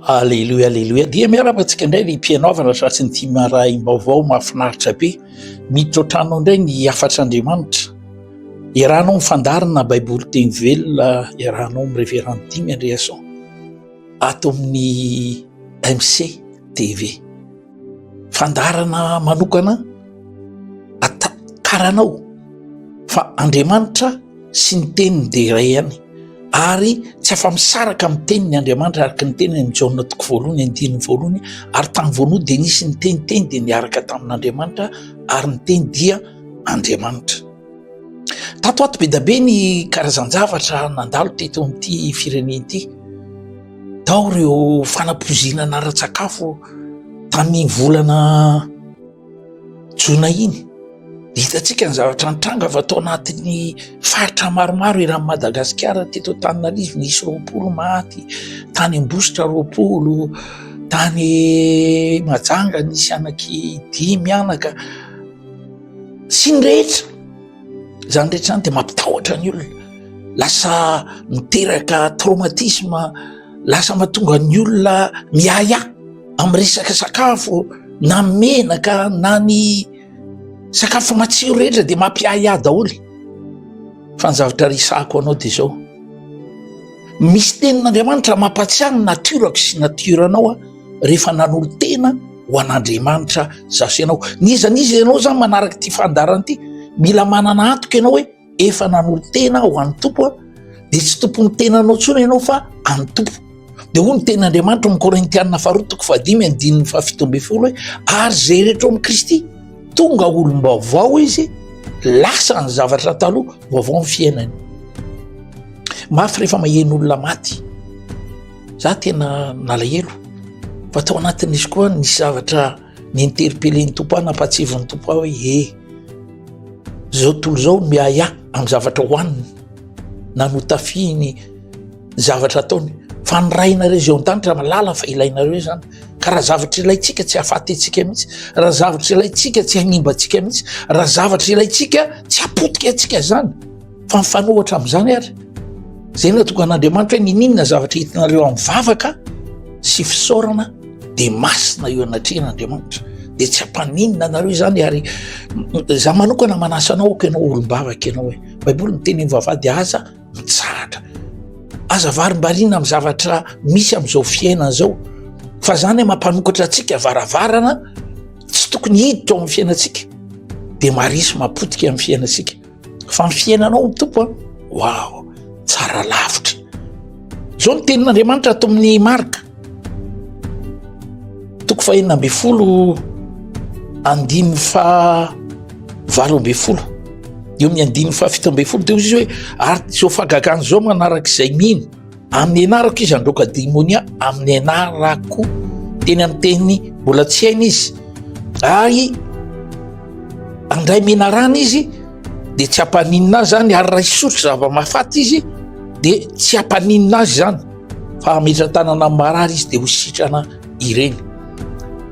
Aleloia, aleloia. Dia miaraka antsika indray ny mpianaovana sasy ny tia maray vaovao mahafinaritra be. Miditra an-tranonao indray ny afatr'Andriamanitra. Iarahanao mifandarina baiboly teny velona, iarahanao amin'ny révérend Dimy Andreasson ato amin'ny MC TV. Fandarana manokana karanao fa Andriamanitra sy ny teniny dia iray ihany. Ary tsy afa-misaraka amin'ny tenin'ny Andriamanitra araka ny teniny Jaona toko voalohany andininy voalohany, ary tamin'ny voalohany dia nisy ny teniteny dia niaraka tamin'Andriamanitra, ary ny teny dia Andriamanitra. Tato ato be da be ny karazan-javatra nandalo teto amin'ity firenena ity. Tao ireo fanampozinana ara-tsakafo tamin'ny volana Jona iny. Hitantsika ny zavatra nitranga fa tao anatin'ny faritra maromaro eran'ny Madagasikara teto Antananarivo nisy 20 maty, tany Ambositra 20, tany Majanga nisy anaky 5 anaka, sy ny rehetra. Zany rehetra zany dia mampitahotra ny olona, lasa miteraka traumatisme, lasa mahatonga ny olona miaya amin'ny resaka sakafo, na menaka na ny sakafo matsiro rehetra dia mampiaya daholy. Fa ny zavatra risahako anao dia izao, misy tenin'Andriamanitra mampatsiahy ny natiorako sy natiranao rehefa nanolo tena ho an'Andriamanitra zaso ianao. Niza ianao zany manaraka ity fandarana ity, mila manana antoka ianao hoe efa nanolo tena ho an'ny tompo, dia tsy tompon'ny tenanao intsony ianao fa an'ny tompo. Dia hoy ny tenin'Andriamanitra amin'ny Korintianina 4:5-7 hoe ary zay rehetra amin'ny Kristy tonga olom-baovao izy, lasa ny zavatra taloha vaovao amin'ny fiainany. Mafy rehefa maheno olona maty, za tena nalahelo, fa tao anatin'izy koa nisy zavatra ninterpelen'ny tompo ahy, nampatsivon'ny tompo ahy hoe zao tolo zao miaya amin'ny zavatra hohaniny, na notafiny zavatra ataony, fa ny rainareo zay an-danitra malala fa ilainareo zany. Ka raha zavatra ilaitsika tsy hahafaty antsika mihitsy, raha zavatra ilaitsika tsy hanimba antsika mihitsy, raha zavatra ilaitsika tsy hapotika antsika zany, fa mifanohatra amin'izany ary. Zay natonga an'Andriamanitra hoe ninona zavatra hitinareo amin'ny vavaka sy fisaorana dia masina eo anatrehan'Andriamanitra, dia tsy hampaninona anareo zany. Ary za manokana manasa anao ko ianao olom-bavaka ianao hoe baiboly miteny mivavady aza mitsahatra, aza varim-bariana amin'ny zavatra misy amin'izao fiainana zao. Fa zany mampanokatra antsika varavarana tsy tokony hiditra ao amin'ny fiainantsika, dia marisy mapotika amin'ny fiainantsika. Fa ny fiainanao ny tompo wow, tsara lavitra. Zao ny tenin'Andriamanitra ato amin'ny Marka 4:17 eo amin'ny 17 dia izy hoe ary zao fagagany zao manarak'izay mino amin'ny anarako izy androka démonia, amin'ny anarako, teny amin'ny teny mbola tsy hainy izy, ary andray menarana izy dia tsy hampaninina azy zany, ary raha isotro zava-mahafaty izy dia tsy hampaninina azy zany, fa ametra tanana amin'ny marary izy dia ho sitrana ireny.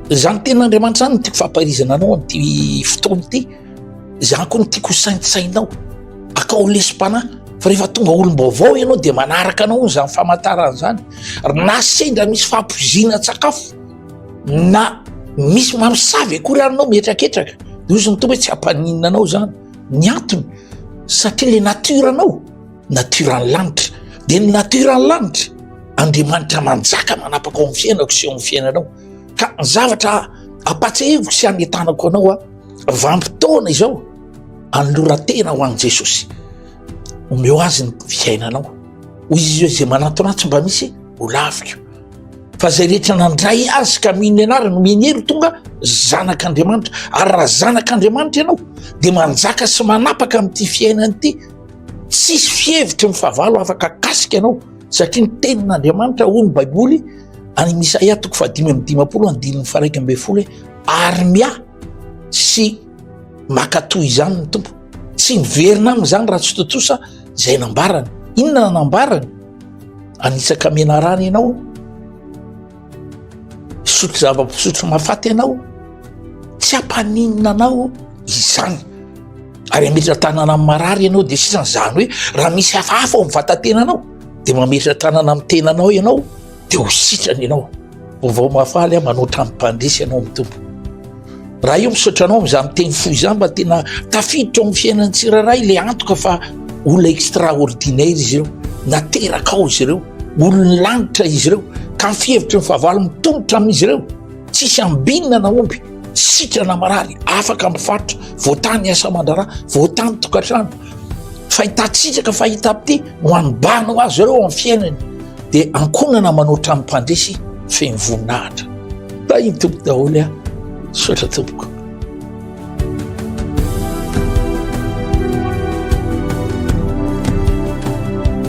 Zany tenin'Andriamanitra zany no tiako famparizana anao amin'ity fotoana ity. Zany koa no tiako saintsainao, akao lesim-panahy. Fa rehefa tonga olom-baovao ianao dia manaraka anao zany famantarana zany. Na sendra misy fahampozinan-tsakafo, na misy mamosavy akory anao mihetraketraka, dia izy ny tombo hoe tsy hampaninina anao zany. Ny antony satria le natiranao, natiran'ny lanitra, dia ny natiran'ny lanitra Andriamanitra manjaka manapaka ao amin'ny fiainako sy ao amin'ny fiainanao. Ka ny zavatra ampatsaheviko sy anetanako anao vanim-potoana izao anolora-tena ho an'i Jesosy, omeo azy ny fiainanao. Hoy izy hoe zay manatona tsy mba misy ho laviko, fa zay rehetra nandray azy ka mino anara no mihery tonga zanak'Andriamanitra. Ary raha zanak'Andriamanitra ianao dia manjaka sy manapaka amin'ity fiainana ity, tsisy fihevitry ny fahavalo afaka akasika ianao, satria ny tenin'Andriamanitra hoy ny baiboly any Isaia 5:15 hoe ary miahy sy makatoy izany ny tompo, tsy miverina aminy zany raha tsy totosa zay nambarany. Inona nambarany? Anisaka menarana ianao, sotro zava-pisotro mahafaty ianao, tsy hampaninina anao izany, ary ametra tanana amin'ny marary ianao. Dia sisany zany hoe raha misy hafahafa ao amin'ny vatantenanao dia mametra tanana amin'ny tenanao ianao dia ho sitrana ianao. vao mafaly manoatra mipandresy ianao amin'ny tompo. Raha io misaotranao mizaha miteny fo izany mba tena tafiditra ao amin'ny fiainan'ny tsirairay le antoka fa olona extraordinaire izy ireo, nateraka ao izy ireo, olony lanitra izy ireo, ka mifihevitra ny fahavalo mitongotra amin'izy ireo, tsisy ambinina na omby, sitrana marary, afaka mifatotra, voatany asa aman-draharaha, voatany tokantrano. Fahitatsitsaka fahita-pity no anobanao azy ireo amin'ny fiainany, dia ankonana manoatra amin'ny mpandresy feno voninahitra. Da iny tompo daholo sotra tompoko.